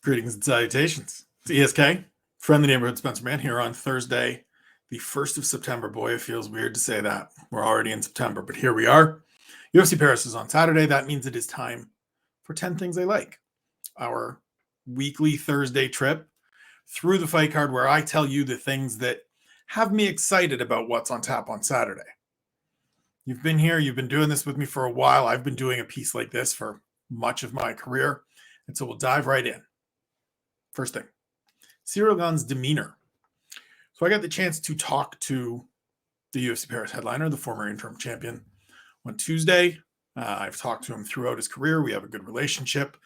Greetings and salutations. It's ESK, friendly neighborhood Spencer Man, here on Thursday, the 1st of September. Boy, it feels weird to say that. We're already in September, but here we are. UFC Paris is on Saturday. That means it is time for 10 Things I Like, our weekly Thursday trip through the fight card where I tell you the things that have me excited about what's on tap on Saturday. You've been here. You've been doing this with me for a while. I've been doing a piece like this for much of my career, and so we'll dive right in. First thing, Ciryl Gane's demeanor. So I got the chance to talk to the UFC Paris headliner, the former interim champion, on Tuesday. I've talked to him throughout his career. We have a good relationship,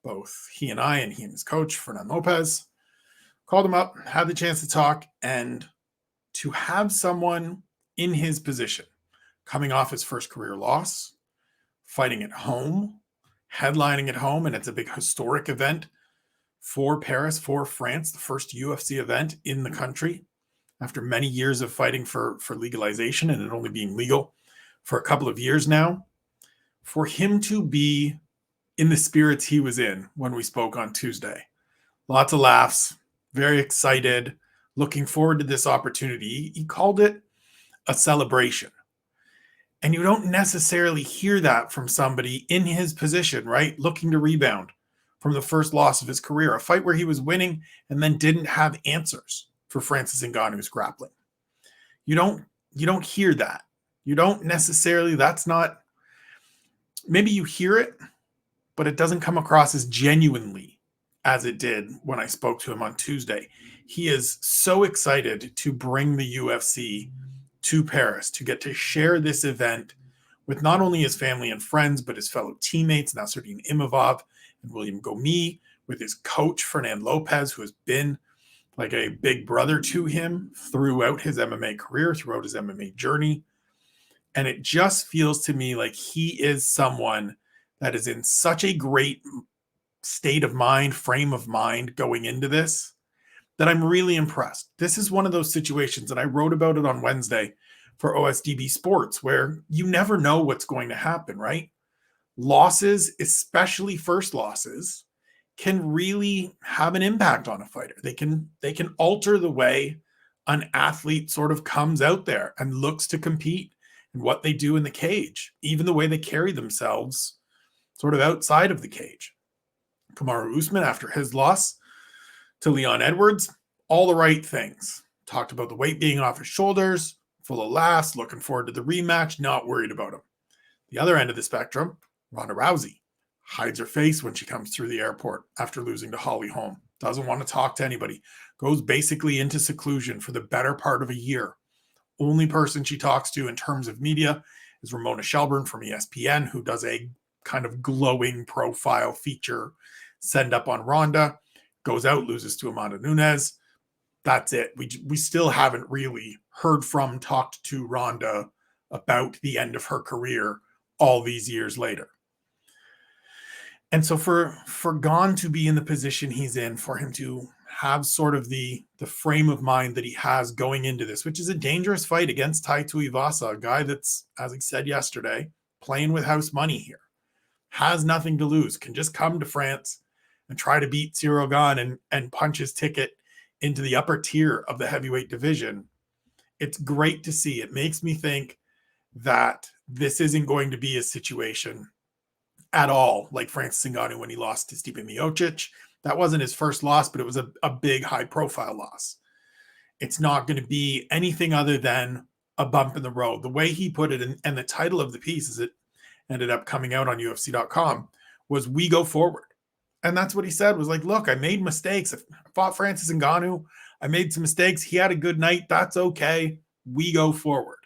both he and I, and he and his coach, Fairn Lopez. Called him up, had the chance to talk, and to have someone in his position, coming off his first career loss, fighting at home, headlining at home, and it's a big historic event for Paris, for France, the first UFC event in the country after many years of fighting for legalization and it only being legal for a couple of years now. For him to be in the spirits he was in when we spoke on Tuesday. Lots of laughs, very excited, looking forward to this opportunity. He called it a celebration. And you don't necessarily hear that from somebody in his position, right? Looking to rebound from the first loss of his career, a fight where he was winning and then didn't have answers for Francis Ngannou's grappling. You don't hear that. You don't necessarily, that's not, maybe you hear it, but it doesn't come across as genuinely as it did when I spoke to him on Tuesday. He is so excited to bring the UFC to Paris, to get to share this event with not only his family and friends, but his fellow teammates, Nassourdine Imavov and William Gomis, with his coach, Fairn Lopez, who has been like a big brother to him throughout his MMA career, throughout his MMA journey. And it just feels to me like he is someone that is in such a great state of mind, frame of mind going into this, that I'm really impressed. This is one of those situations, and I wrote about it on Wednesday for OSDB Sports, where you never know what's going to happen, right? Losses, especially first losses, can really have an impact on a fighter. They can alter the way an athlete sort of comes out there and looks to compete and what they do in the cage, even the way they carry themselves sort of outside of the cage. Kamaru Usman, after his loss to Leon Edwards, all the right things. Talked about the weight being off his shoulders, full of laughs, looking forward to the rematch, not worried about him. The other end of the spectrum, Ronda Rousey hides her face when she comes through the airport after losing to Holly Holm. Doesn't want to talk to anybody. Goes basically into seclusion for the better part of a year. Only person she talks to in terms of media is Ramona Shelburne from ESPN, who does a kind of glowing profile feature send up on Ronda. Goes out, loses to Amanda Nunes. That's it. We still haven't really heard from, talked to Ronda about the end of her career all these years later. And so for Gane to be in the position he's in, for him to have sort of the frame of mind that he has going into this, which is a dangerous fight against Tai Tuivasa, a guy that's, as I said yesterday, playing with house money here, has nothing to lose, can just come to France and try to beat Ciryl Gane and punch his ticket into the upper tier of the heavyweight division. It's great to see. It makes me think that this isn't going to be a situation at all like Francis Ngannou when he lost to Stipe Miocic. That wasn't his first loss, but it was a big high-profile loss. It's not going to be anything other than a bump in the road. The way he put it, and the title of the piece, as it ended up coming out on UFC.com, was "We Go Forward." And that's what he said, was like, look, I made mistakes. I fought Francis Ngannou. I made some mistakes. He had a good night. That's okay. We go forward.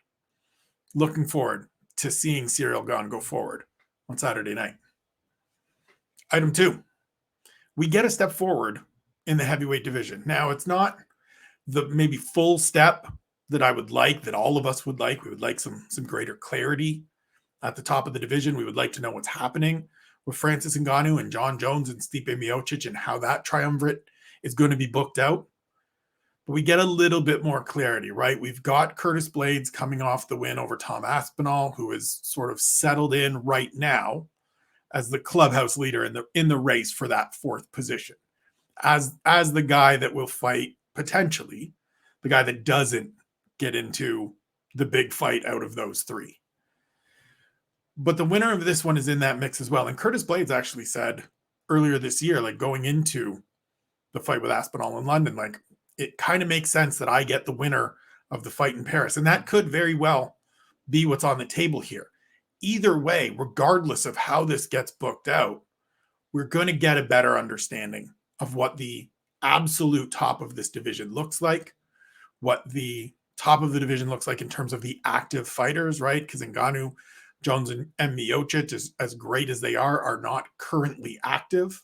Looking forward to seeing Ciryl Gane go forward on Saturday night. Item 2, we get a step forward in the heavyweight division. Now, it's not the maybe full step that I would like, that all of us would like. We would like some greater clarity at the top of the division. We would like to know what's happening with Francis Ngannou and John Jones and Stipe Miocic and how that triumvirate is going to be booked out. But we get a little bit more clarity, right? We've got Curtis Blaydes coming off the win over Tom Aspinall, who is sort of settled in right now as the clubhouse leader in the race for that fourth position. as the guy that will fight, potentially the guy that doesn't get into the big fight out of those three. But the winner of this one is in that mix as well. And Curtis Blades actually said earlier this year, like going into the fight with Aspinall in London, like it kind of makes sense that I get the winner of the fight in Paris. And that could very well be what's on the table here. Either way, regardless of how this gets booked out, we're going to get a better understanding of what the absolute top of this division looks like, what the top of the division looks like in terms of the active fighters, right? Because Ngannou, Jones, and Miocic, as great as they are not currently active.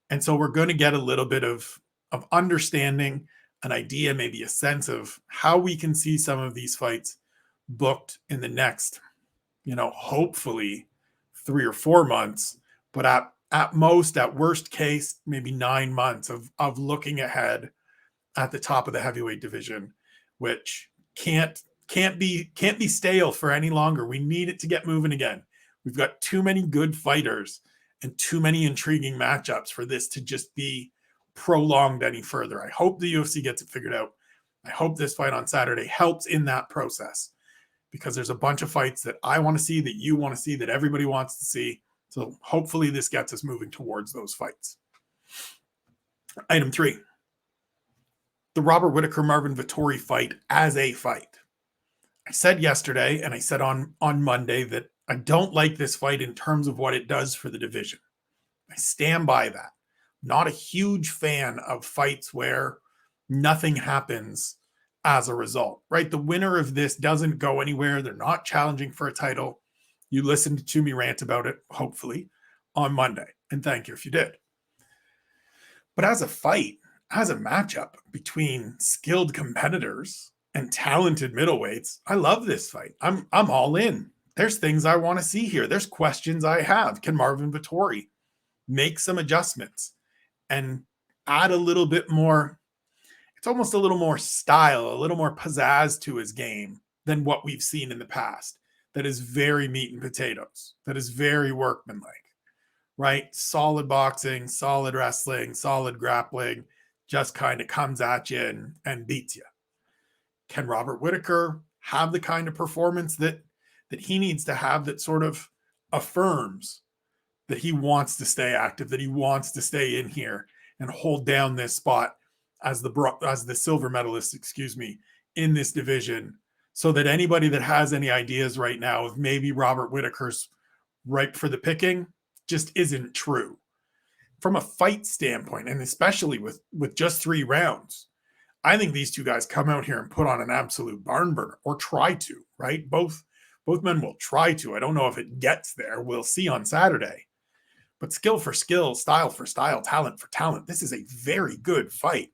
And so we're going to get a little bit of understanding, an idea, maybe a sense of how we can see some of these fights booked in the next, hopefully 3 or 4 months, but at most, at worst case, maybe 9 months of looking ahead at the top of the heavyweight division, which can't be stale for any longer. We need it to get moving again. We've got too many good fighters and too many intriguing matchups for this to just be prolonged any further. I hope the UFC gets it figured out. I hope this fight on Saturday helps in that process, because there's a bunch of fights that I want to see, that you want to see, that everybody wants to see. So hopefully this gets us moving towards those fights. Item 3, the Robert Whittaker Marvin Vettori fight as a fight. I said yesterday, and I said on Monday, that I don't like this fight in terms of what it does for the division. I stand by that. Not a huge fan of fights where nothing happens as a result, right? The winner of this doesn't go anywhere. They're not challenging for a title. You listened to me rant about it, hopefully, on Monday. And thank you if you did. But as a fight, as a matchup between skilled competitors and talented middleweights, I love this fight. I'm all in. There's things I want to see here. There's questions I have. Can Marvin Vettori make some adjustments and add a little bit more? It's almost a little more style, a little more pizzazz to his game than what we've seen in the past. That is very meat and potatoes. That is very workmanlike, right? Solid boxing, solid wrestling, solid grappling, just kind of comes at you and beats you. Can Robert Whittaker have the kind of performance that he needs to have, that sort of affirms that he wants to stay active, that he wants to stay in here and hold down this spot as the silver medalist, in this division, so that anybody that has any ideas right now of maybe Robert Whittaker's ripe for the picking just isn't true. From a fight standpoint, and especially with just 3 rounds, I think these two guys come out here and put on an absolute barn burner, or try to, right? Both men will try to. I don't know if it gets there. We'll see on Saturday. But skill for skill, style for style, talent for talent, this is a very good fight.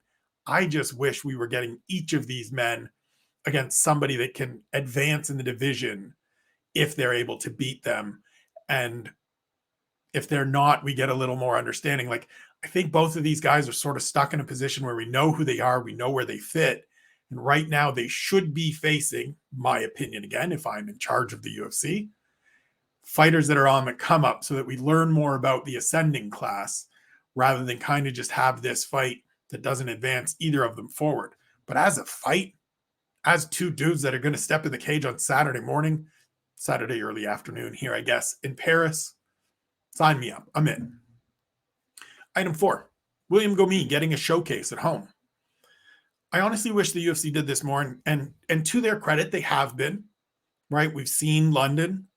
I just wish we were getting each of these men against somebody that can advance in the division if they're able to beat them. And if they're not, we get a little more understanding. Like, I think both of these guys are sort of stuck in a position where we know who they are, we know where they fit. And right now they should be facing, my opinion again, if I'm in charge of the UFC, fighters that are on the come up, so that we learn more about the ascending class rather than kind of just have this fight that doesn't advance either of them forward. But as a fight, as two dudes that are going to step in the cage on Saturday morning, Saturday early afternoon here, I guess, in Paris, sign me up. I'm in. Item 4, William Gomis getting a showcase at home. I honestly wish the UFC did this more, and to their credit, they have been, right? We've seen London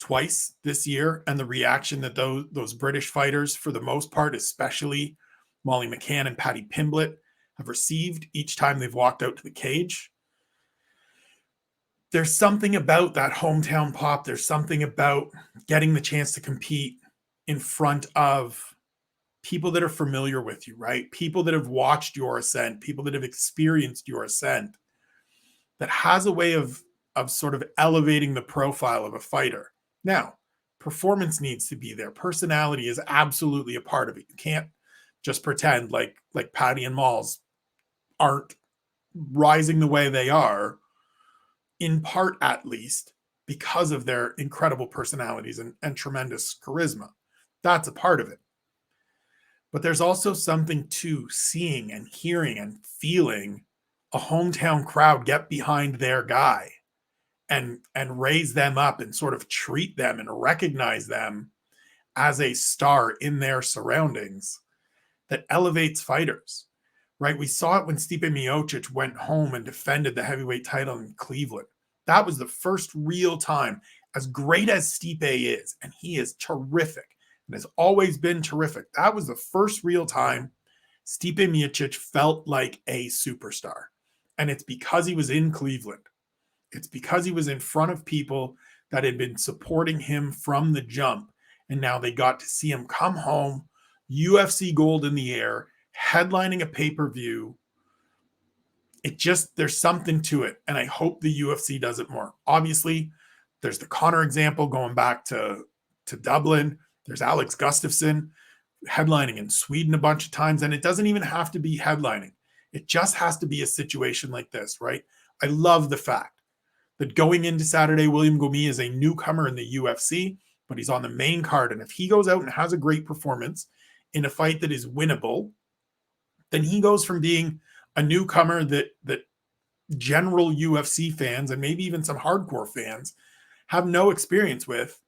twice this year, and the reaction that those British fighters, for the most part, especially Molly McCann and Paddy Pimblett, have received each time they've walked out to the cage. There's something about that hometown pop. There's something about getting the chance to compete in front of people that are familiar with you, right? People that have watched your ascent, people that have experienced your ascent, that has a way of sort of elevating the profile of a fighter. Now, performance needs to be there. Personality is absolutely a part of it. You can't just pretend like Paddy and Malls aren't rising the way they are, in part at least, because of their incredible personalities and tremendous charisma. That's a part of it. But there's also something to seeing and hearing and feeling a hometown crowd get behind their guy and raise them up and sort of treat them and recognize them as a star in their surroundings that elevates fighters, right? We saw it when Stipe Miocic went home and defended the heavyweight title in Cleveland. That was the first real time, as great as Stipe is, and he is terrific and has always been terrific. That was the first real time Stipe Miocic felt like a superstar. And it's because he was in Cleveland. It's because he was in front of people that had been supporting him from the jump. And now they got to see him come home, UFC gold in the air, headlining a pay-per-view. There's something to it. And I hope the UFC does it more. Obviously, there's the Conor example going back to Dublin. There's Alex Gustafsson headlining in Sweden a bunch of times. And it doesn't even have to be headlining. It just has to be a situation like this, right? I love the fact that going into Saturday, William Gomis is a newcomer in the UFC, but he's on the main card. And if he goes out and has a great performance in a fight that is winnable, then he goes from being a newcomer that general UFC fans and maybe even some hardcore fans have no experience with,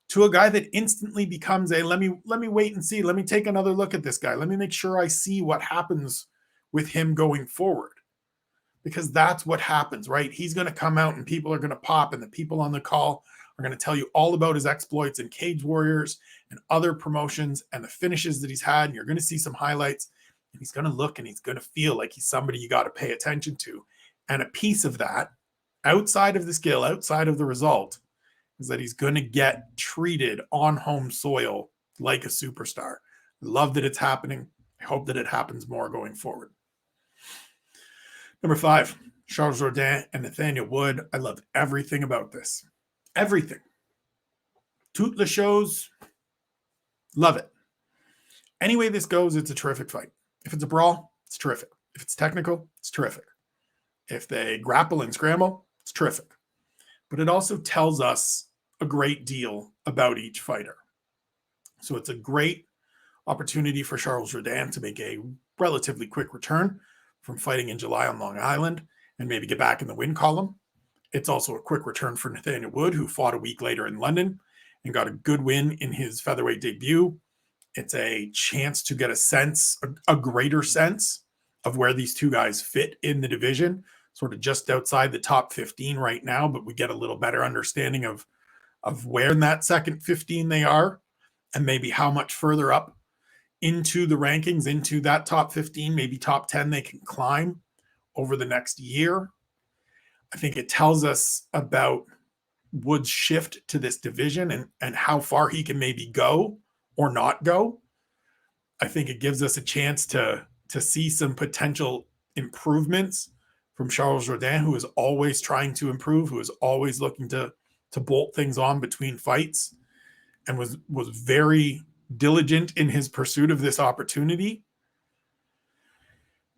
to a guy that instantly becomes a let me wait and see. Let me take another look at this guy. Let me make sure I see what happens with him going forward. Because that's what happens, right? He's going to come out and people are going to pop, and the people on the call are going to tell you all about his exploits in Cage Warriors and other promotions and the finishes that he's had. And you're going to see some highlights, and he's going to look and he's going to feel like he's somebody you got to pay attention to. And a piece of that, outside of the skill, outside of the result, is that he's going to get treated on home soil like a superstar. I love that it's happening. I hope that it happens more going forward. Number 5, Charles Jourdain and Nathaniel Wood. I love everything about this. Everything. Toutes les choses. Love it. Any way this goes, it's a terrific fight. If it's a brawl, it's terrific. If it's technical, it's terrific. If they grapple and scramble, it's terrific. But it also tells us a great deal about each fighter. So it's a great opportunity for Charles Jourdain to make a relatively quick return from fighting in July on Long Island and maybe get back in the win column. It's also a quick return for Nathaniel Wood, who fought a week later in London and got a good win in his featherweight debut. It's a chance to get a greater sense of where these two guys fit in the division, sort of just outside the top 15 right now, but we get a little better understanding of where in that second 15 they are and maybe how much further up into the rankings, into that top 15, maybe top 10 they can climb over the next year. I think it tells us about Wood's shift to this division and how far he can maybe go or not go. I think it gives us a chance to see some potential improvements from Charles Jourdain, who is always trying to improve, who is always looking to bolt things on between fights, and was very diligent in his pursuit of this opportunity.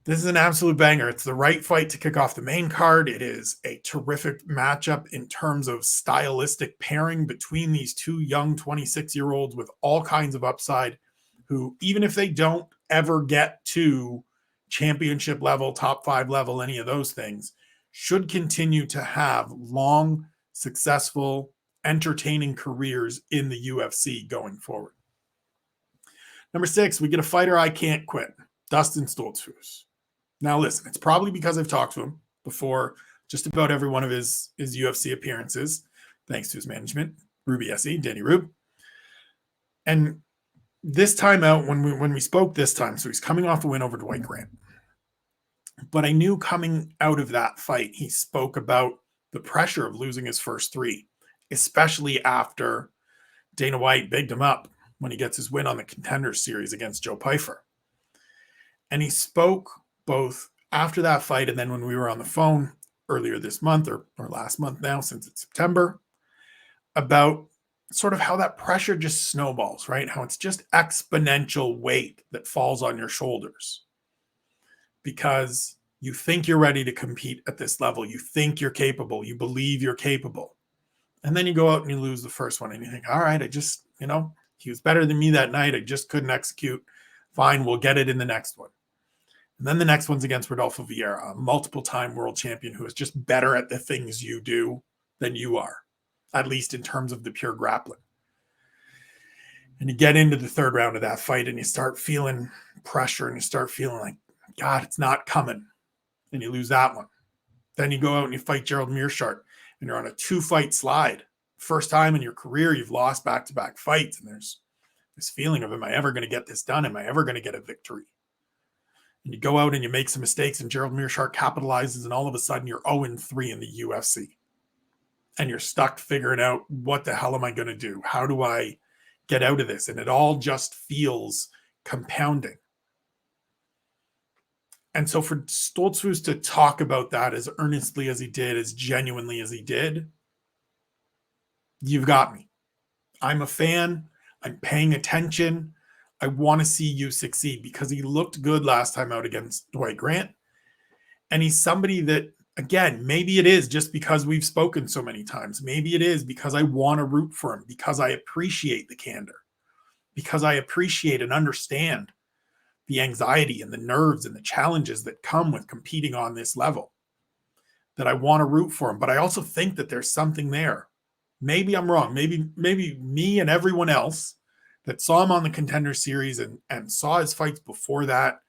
This is an absolute banger. It's the right fight to kick off the main card. It is a terrific matchup in terms of stylistic pairing between these two young 26-year-olds with all kinds of upside, who, even if they don't ever get to championship level, top 5 level, any of those things, should continue to have long, successful, entertaining careers in the UFC going forward. Number 6, we get a fighter I can't quit, Dustin Stoltzfus. Now listen, it's probably because I've talked to him before just about every one of his UFC appearances, thanks to his management, Ruby SE, Danny Rube. And this time out, when we spoke this time, so he's coming off a win over Dwight Grant. But I knew coming out of that fight, he spoke about the pressure of losing his first 3, especially after Dana White bigged him up when he gets his win on the Contenders Series against Joe Pyfer. And he spoke both after that fight and then when we were on the phone earlier this month or last month now, since it's September, about sort of how that pressure just snowballs, right? How it's just exponential weight that falls on your shoulders because you think you're ready to compete at this level. You think you're capable. You believe you're capable. And then you go out and you lose the first one and you think, all right, he was better than me that night. I just couldn't execute Fine, we'll get it in the next one. And then the next one's against Rodolfo Vieira, a multiple-time world champion who is just better at the things you do than you are, at least in terms of the pure grappling. And you get into the third round of that fight and you start feeling pressure and you start feeling like, God, it's not coming. And you lose that one. Then you go out and you fight Gerald Meerschaert and you're on a 2-fight slide. First time in your career you've lost back-to-back fights. And there's this feeling of, am I ever going to get this done? Am I ever going to get a victory? And you go out and you make some mistakes and Gerald Meerschaert capitalizes and all of a sudden you're 0-3 in the UFC. And you're stuck figuring out, what the hell am I going to do? How do I get out of this? And it all just feels compounding. And so for Stoltzfus to talk about that as earnestly as he did, as genuinely as he did, you've got me. I'm a fan. I'm paying attention. I want to see you succeed because he looked good last time out against Dwight Grant. And he's somebody that, again, maybe it is just because we've spoken so many times. Maybe it is because I want to root for him, because I appreciate the candor, because I appreciate and understand the anxiety and the nerves and the challenges that come with competing on this level, that I want to root for him. But I also think that there's something there. Maybe I'm wrong. Maybe me and everyone else that saw him on the Contender Series and saw his fights before that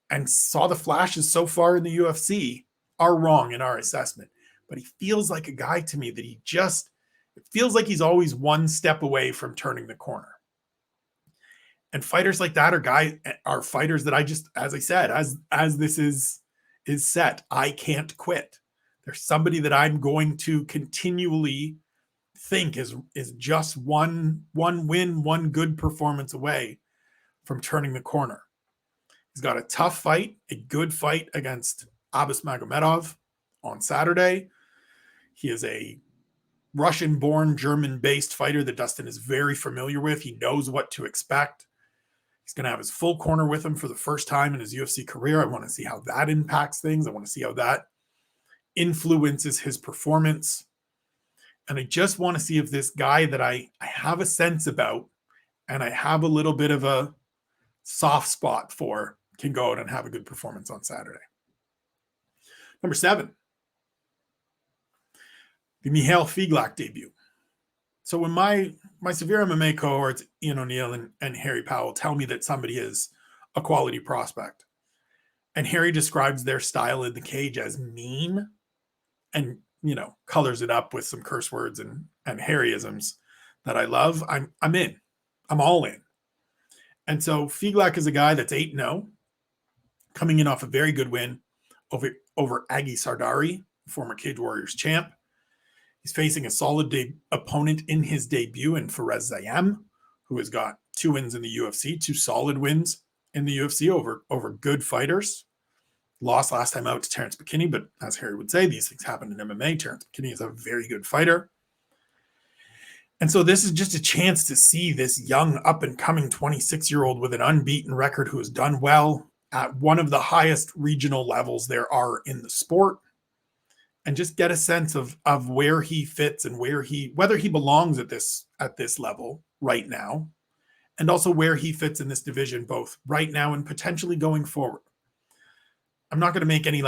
and saw the flashes so far in the UFC are wrong in our assessment. But he feels like a guy to me that it feels like he's always one step away from turning the corner. And fighters like that are fighters that I just, as I said, as this is set, I can't quit. There's somebody that I'm going to continually think is just one win, one good performance away from turning the corner. He's got a tough fight, a good fight against Abus Magomedov on Saturday. He is a Russian-born, German-based fighter that Dustin is very familiar with. He knows what to expect. He's going to have his full corner with him for the first time in his UFC career. I want to see how that impacts things. I want to see how that influences his performance. And I just want to see if this guy that I have a sense about and I have a little bit of a soft spot for can go out and have a good performance on Saturday. Number 7, the Michal Figlak debut. So when my severe MMA cohorts, Ian O'Neill and Harry Powell, tell me that somebody is a quality prospect, and Harry describes their style in the cage as mean and, colors it up with some curse words and Harryisms that I love, I'm in. I'm all in. And so Figlak is a guy that's 8-0, coming in off a very good win over Agi Sardari, former Cage Warriors champ. He's facing a solid opponent in his debut in Fares Zayem, who has got 2 wins in the UFC, 2 solid wins in the UFC over good fighters. Lost last time out to Terrence McKinney, but as Harry would say, these things happen in MMA. Terrence McKinney is a very good fighter. And so this is just a chance to see this young, up-and-coming 26-year-old with an unbeaten record who has done well at one of the highest regional levels there are in the sport, and just get a sense of where he fits and whether he belongs at this level right now, and also where he fits in this division, both right now and potentially going forward. I'm not going to make any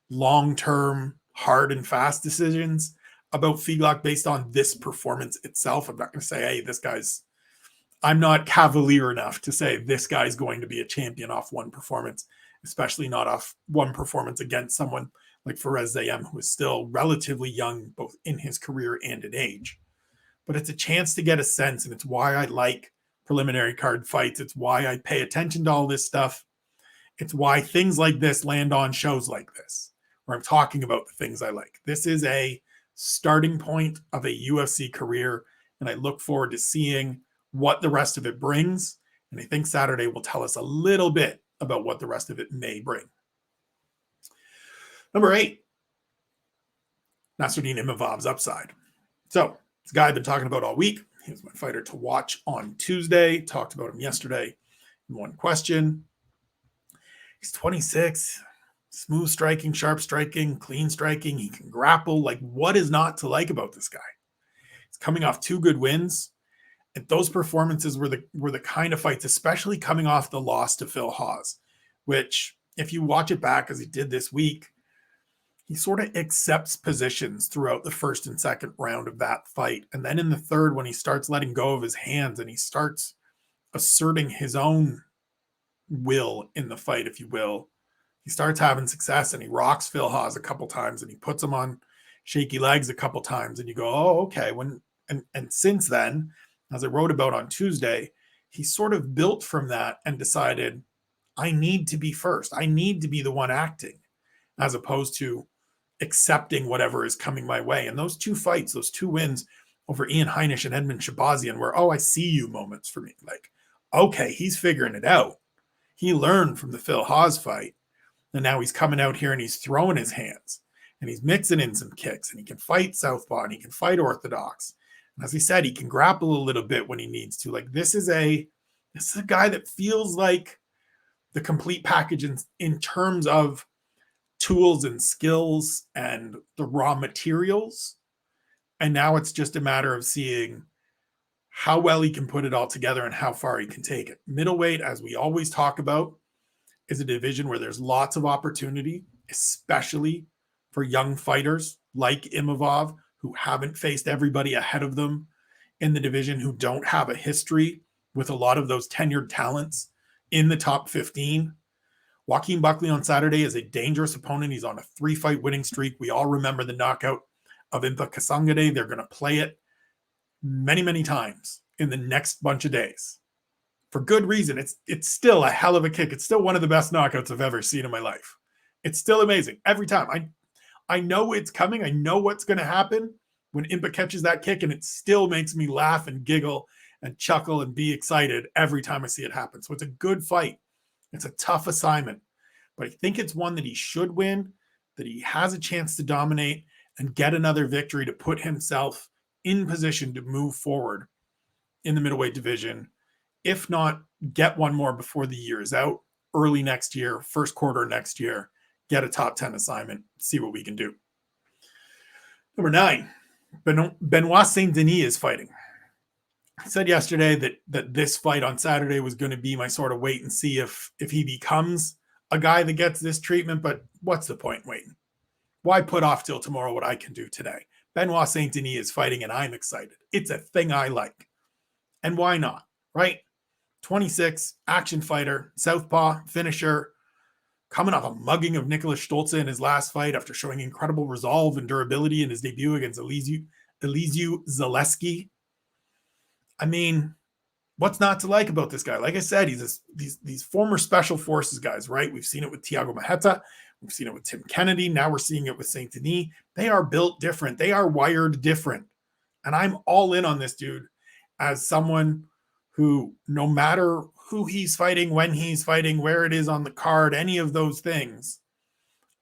long-term hard and fast decisions about Figlak based on this performance itself. I'm not going to say, hey, I'm not cavalier enough to say this guy's going to be a champion off one performance, especially not off one performance against someone like Fares Zayem, who is still relatively young, both in his career and in age. But it's a chance to get a sense, and it's why I like preliminary card fights. It's why I pay attention to all this stuff. It's why things like this land on shows like this, where I'm talking about the things I like. This is a starting point of a UFC career, and I look forward to seeing what the rest of it brings. And I think Saturday will tell us a little bit about what the rest of it may bring. Number 8, Nassourdine Imavov's upside. So this guy I've been talking about all week. He was my fighter to watch on Tuesday. Talked about him yesterday in one question. He's 26, smooth striking, sharp striking, clean striking. He can grapple. What is not to like about this guy? He's coming off 2 good wins And those performances were the kind of fights, especially coming off the loss to Phil Hawes, which if you watch it back as he did this week, he sort of accepts positions throughout the first and second round of that fight. And then in the third, when he starts letting go of his hands and he starts asserting his own will in the fight, if you will, he starts having success and he rocks Phil Hawes a couple times and he puts him on shaky legs a couple times. And you go, oh, okay. And since then, as I wrote about on Tuesday, he sort of built from that and decided, I need to be first. I need to be the one acting, as opposed to accepting whatever is coming my way. And those two fights, those two wins over Ian Heinisch and Edmund Shabazian were, oh, I see you moments for me. Like, okay, he's figuring it out. He learned from the Phil Hawes fight. And now he's coming out here and he's throwing his hands and he's mixing in some kicks and he can fight southpaw and he can fight orthodox. And as he said, he can grapple a little bit when he needs to. Like, this is a guy that feels like the complete package in terms of tools and skills and the raw materials. And now it's just a matter of seeing how well he can put it all together and how far he can take it. Middleweight, as we always talk about, is a division where there's lots of opportunity, especially for young fighters like Imavov, who haven't faced everybody ahead of them in the division, who don't have a history with a lot of those tenured talents in the top 15. Joaquin Buckley on Saturday is a dangerous opponent. He's on a 3-fight winning streak. We all remember the knockout of Impa Kasangade. They're going to play it many, many times in the next bunch of days. For good reason. It's still a hell of a kick. It's still one of the best knockouts I've ever seen in my life. It's still amazing. Every time. I know it's coming. I know what's going to happen when Impa catches that kick, and it still makes me laugh and giggle and chuckle and be excited every time I see it happen. So it's a good fight. It's a tough assignment, but I think it's one that he should win, that he has a chance to dominate and get another victory to put himself in position to move forward in the middleweight division. If not, get one more before the year is out, early next year, first quarter next year, get a top 10 assignment, see what we can do. Number 9, Benoit Saint-Denis is fighting. I said yesterday that this fight on Saturday was going to be my sort of wait and see if he becomes a guy that gets this treatment, but what's the point waiting? Why put off till tomorrow what I can do today? Benoit Saint-Denis is fighting and I'm excited. It's a thing I like. And why not, right? 26, action fighter, southpaw, finisher, coming off a mugging of Nicholas Stoltzfus in his last fight after showing incredible resolve and durability in his debut against Elizeu Zaleski. I mean, what's not to like about this guy? Like I said, he's these former special forces guys, right? We've seen it with Thiago Maheta. We've seen it with Tim Kennedy. Now we're seeing it with Saint-Denis. They are built different. They are wired different. And I'm all in on this dude as someone who, no matter who he's fighting, when he's fighting, where it is on the card, any of those things,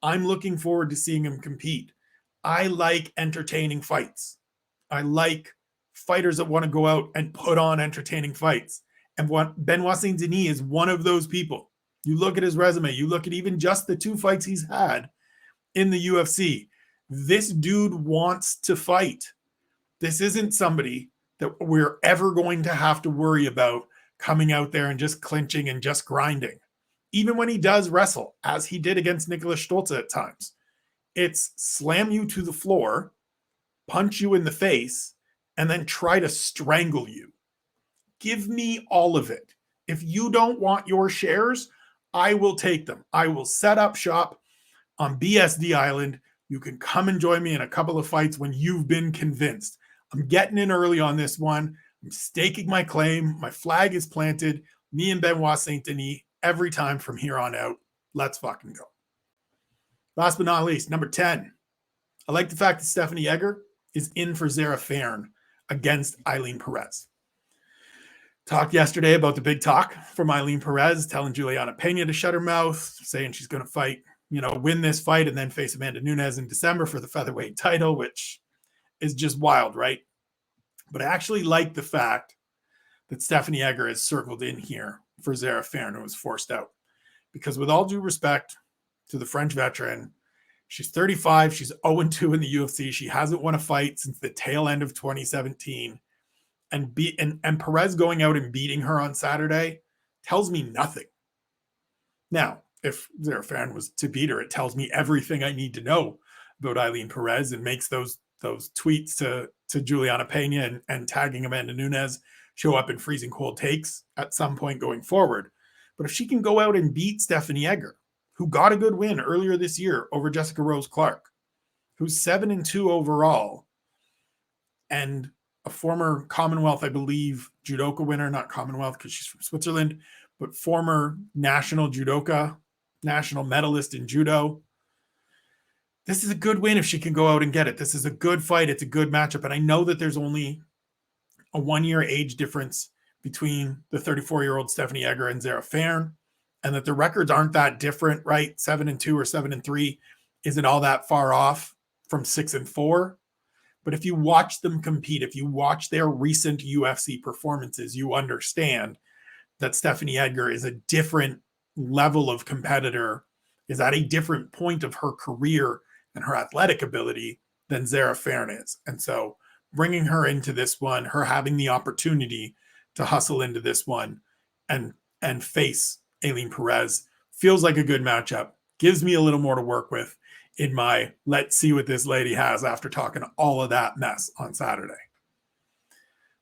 I'm looking forward to seeing him compete. I like entertaining fights. I like fighters that want to go out and put on entertaining fights. And Benoit Saint-Denis is one of those people. You look at his resume, you look at even just the 2 fights he's had in the UFC. This dude wants to fight. This isn't somebody that we're ever going to have to worry about coming out there and just clinching and just grinding. Even when he does wrestle, as he did against Nicholas Stoltzfus at times, it's slam you to the floor, punch you in the face, and then try to strangle you. Give me all of it. If you don't want your shares, I will take them. I will set up shop on BSD Island. You can come and join me in a couple of fights when you've been convinced. I'm getting in early on this one. I'm staking my claim. My flag is planted. Me and Benoit Saint-Denis every time from here on out. Let's fucking go. Last but not least, number 10. I like the fact that Stephanie Egger is in for Zarah Fairn against Eileen Perez. Talked yesterday about the big talk from Eileen Perez, telling Juliana Pena to shut her mouth, saying she's going to fight, win this fight and then face Amanda Nunes in December for the featherweight title, which is just wild, right? But I actually like the fact that Stephanie Egger is circled in here for Zarah Fairn, who was forced out. Because with all due respect to the French veteran, she's 35. She's 0-2 in the UFC. She hasn't won a fight since the tail end of 2017. and Perez going out and beating her on Saturday tells me nothing. Now, if Zarah Fairn was to beat her, it tells me everything I need to know about Eileen Perez and makes those tweets to Juliana Pena and tagging Amanda Nunes show up in freezing cold takes at some point going forward. But if she can go out and beat Stephanie Egger, who got a good win earlier this year over Jessica Rose Clark, who's 7-2 overall, and a former Commonwealth, I believe, judoka winner, not Commonwealth because she's from Switzerland, but former national judoka, national medalist in judo. This is a good win if she can go out and get it. This is a good fight. It's a good matchup. And I know that there's only a 1-year age difference between the 34-year-old Stephanie Egger and Zarah Fairn, and that the records aren't that different, right? 7-2 or 7-3 isn't all that far off from 6-4. But if you watch them compete, if you watch their recent UFC performances, you understand that Stephanie Egger is a different level of competitor, is at a different point of her career and her athletic ability than Zarah Fairn is. And so bringing her into this one, her having the opportunity to hustle into this one and face Eileen Perez feels like a good matchup, gives me a little more to work with in my let's see what this lady has after talking all of that mess on Saturday.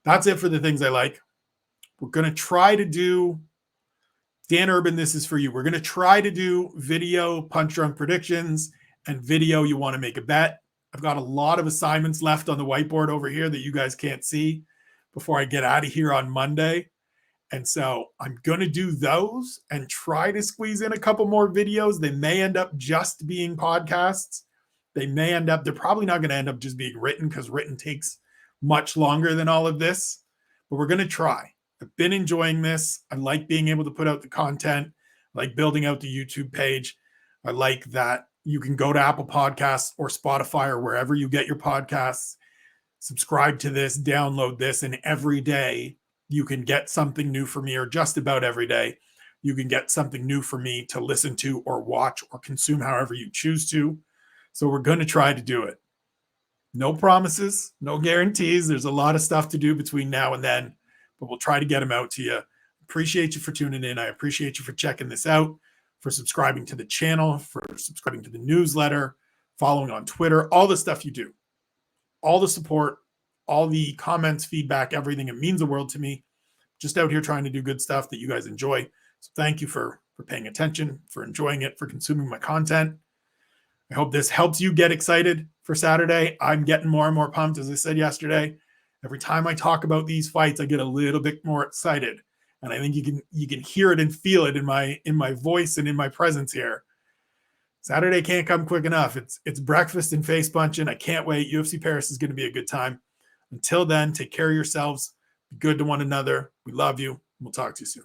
That's it for the things I like. We're going to try to do, Dan Urban, this is for you. We're going to try to do video punch drunk predictions and video you want to make a bet. I've got a lot of assignments left on the whiteboard over here that you guys can't see before I get out of here on Monday. And so I'm going to do those and try to squeeze in a couple more videos. They may end up just being podcasts. They're probably not going to end up just being written because written takes much longer than all of this. But we're going to try. I've been enjoying this. I like being able to put out the content. I like building out the YouTube page. I like that you can go to Apple Podcasts or Spotify or wherever you get your podcasts, subscribe to this, download this, and every day you can get something new from me, or just about every day you can get something new from me to listen to or watch or consume however you choose to. So we're going to try to do it. No promises, no guarantees. There's a lot of stuff to do between now and then, but we'll try to get them out to you. Appreciate you for tuning in. I appreciate you for checking this out, for subscribing to the channel, for subscribing to the newsletter, following on Twitter, all the stuff you do, all the support, all the comments, feedback, everything. It means the world to me. Just out here trying to do good stuff that you guys enjoy. So thank you for paying attention, for enjoying it, for consuming my content. I hope this helps you get excited for Saturday. I'm getting more and more pumped, as I said yesterday. Every time I talk about these fights, I get a little bit more excited. And I think you can hear it and feel it in my voice and in my presence here. Saturday can't come quick enough. It's breakfast and face punching. I can't wait. UFC Paris is going to be a good time. Until then, take care of yourselves. Be good to one another. We love you. We'll talk to you soon.